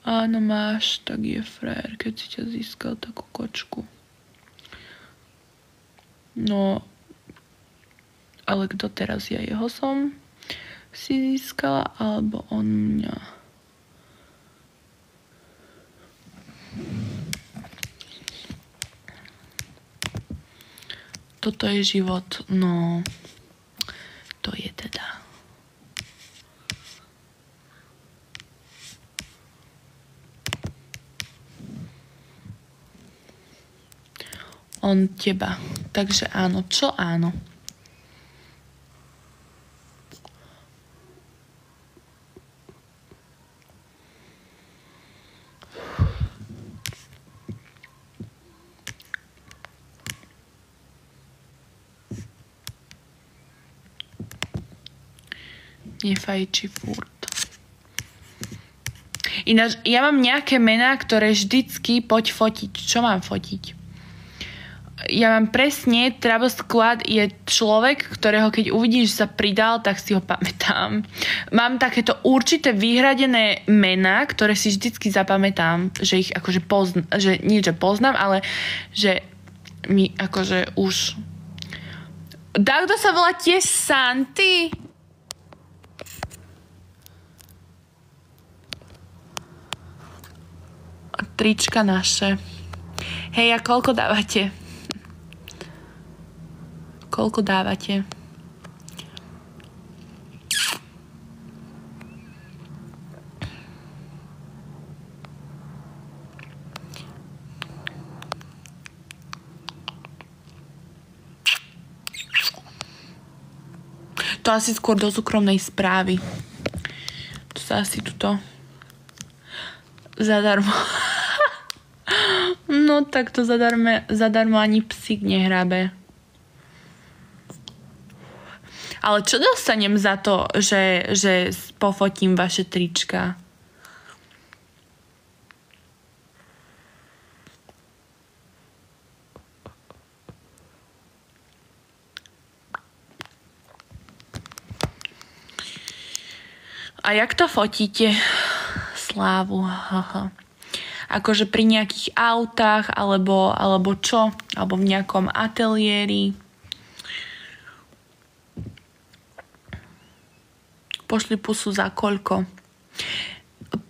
Áno, máš, tak je frajer, keď si ťa získal takú kočku. No, ale kto teraz? Ja jeho som si získala, alebo on mňa? Toto je život, no, to je teda. On teba. Takže áno, čo áno? Nefajči furt. Ináč, ja mám nejaké mená, ktoré vždycky poď fotiť. Čo mám fotiť? Ja mám presne, Travel Squad je človek, ktorého keď uvidíš, že sa pridal, tak si ho pamätám. Mám takéto určité vyhradené mená, ktoré si vždycky zapamätám, že ich akože že nie, že poznám, ale že mi akože už... Kto sa volá tiež Santy? Trička naše. Hej, a koľko dávate? Koľko dávate? To asi skôr do súkromnej správy. To sa asi tuto zadarmo. No tak to zadarmo ani psík nehrabe. Ale čo dostanem za to, že pofotím vaše trička? A jak to fotíte? Slávu, haha. Akože pri nejakých autách, alebo čo? Alebo v nejakom ateliéri. Pošli pusu za koľko?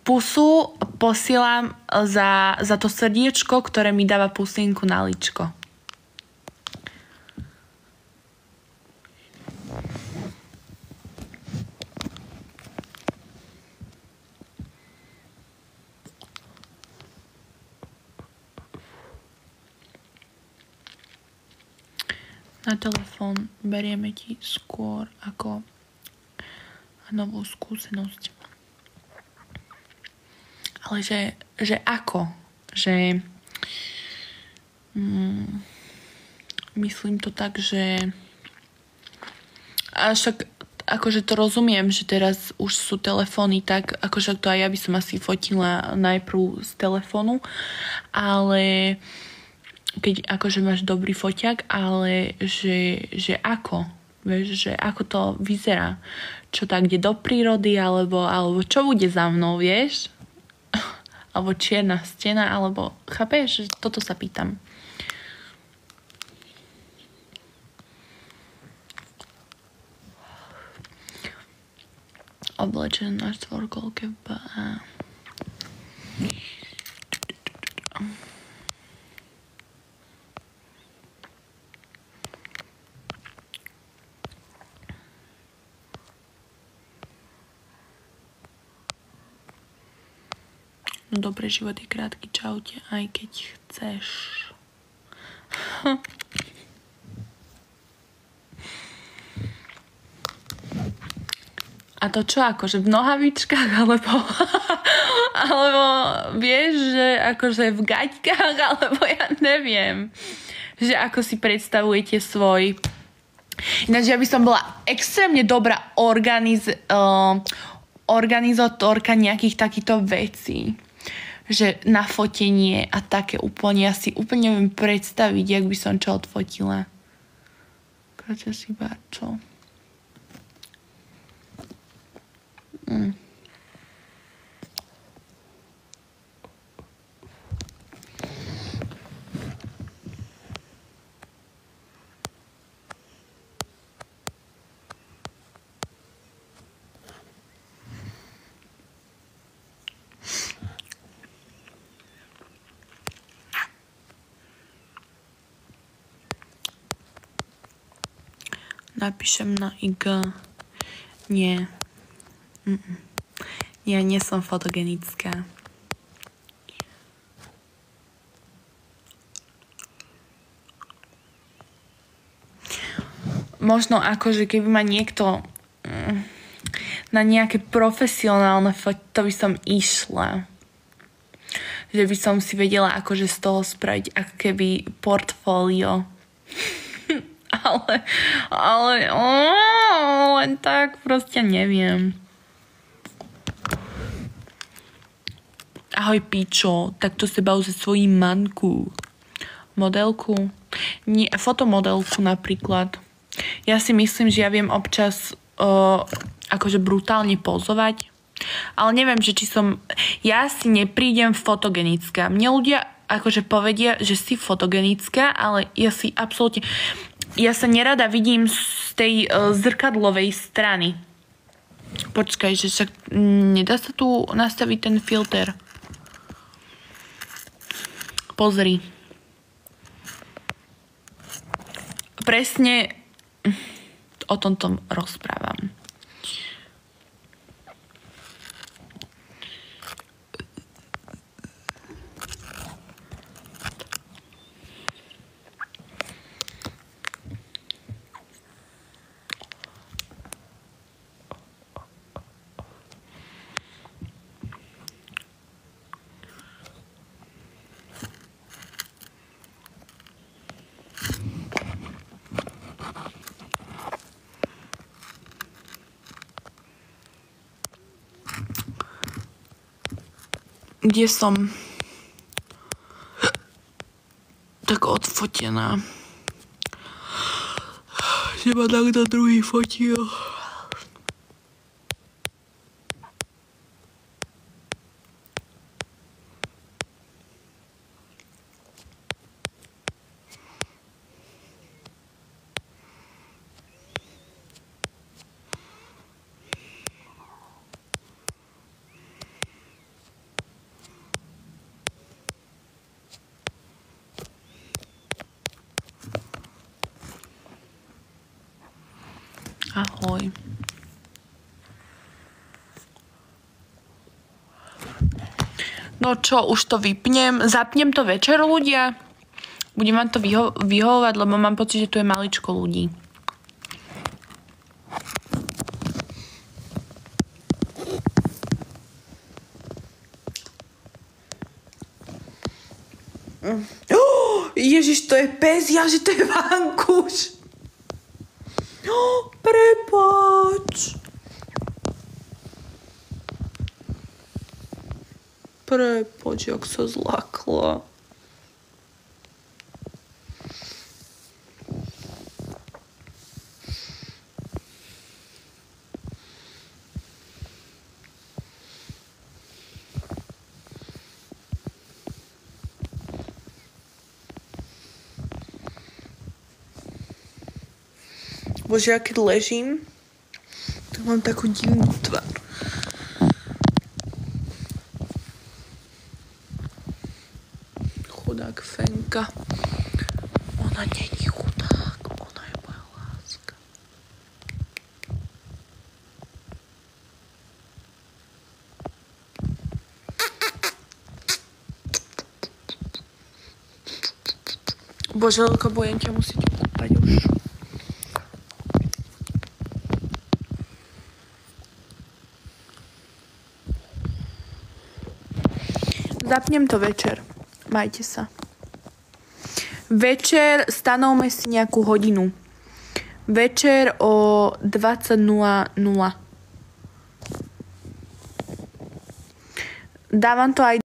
Pusu posielam za to srdiečko, ktoré mi dáva pusinku na ličko. Na telefón berieme ti skôr ako novú skúsenosť. Ale že ako? Že myslím to tak, že a však akože to rozumiem, že teraz už sú telefóny tak, akože to aj ja by som asi fotila najprv z telefónu, ale keď akože máš dobrý foťák, ale že ako? Vieš, že ako to vyzerá? Čo tak, kde do prírody, alebo čo bude za mnou, vieš? Alebo čierna stena, alebo chápeš? Toto sa pýtam. Oblečený na štvorkolke No dobre, život je krátky, čaute, aj keď chceš. A to čo, akože v nohavičkách, alebo vieš, že akože v gaťkách, alebo ja neviem, že ako si predstavujete svoj... Ináč ja by som bola extrémne dobrá organizátorka nejakých takýchto vecí. Že na fotenie a také úplne, ja si úplne neviem predstaviť, jak by som čo odfotila. Kročia si báčo. Napíšem na IG. Nie. Ja nie som fotogenická. Možno akože keby ma niekto na nejaké profesionálne foto, to by som išla. Že by som si vedela akože z toho spraviť ako keby portfólio. ale len tak proste neviem. Ahoj pičo, takto sa bav se svojí manku. Modelku? Nie, fotomodelku napríklad. Ja si myslím, že ja viem občas akože brutálne pozovať, ale neviem, že či som... Ja si neprídem fotogenická. Mne ľudia akože povedia, že si fotogenická, ale ja si absolútne... Ja sa nerada vidím z tej zrkadlovej strany. Počkaj, že však nedá sa tu nastaviť ten filter. Pozri. Presne o tomto rozprávam. Kde som tak odfotená. Že ma takto druhý fotil. Ahoj. No čo, už to vypnem? Zapnem to večer, ľudia? Budem vám to vyhovovať, lebo mám pocit, že tu je maličko ľudí. Ježiš, to je pes, ja, že to je vankúš. Prepáč. Prepáč, jak sa zlakla. Bože, ja keď ležím, to mám takú divnú tvár. Chudák Fenka. Ona není chudák, ona je moja láska. Bože, Lelko, budem ťa musieť kúpať už. Zapnem to večer. Majte sa. Večer stanovme si nejakú hodinu. Večer o 20:00. Dávam to aj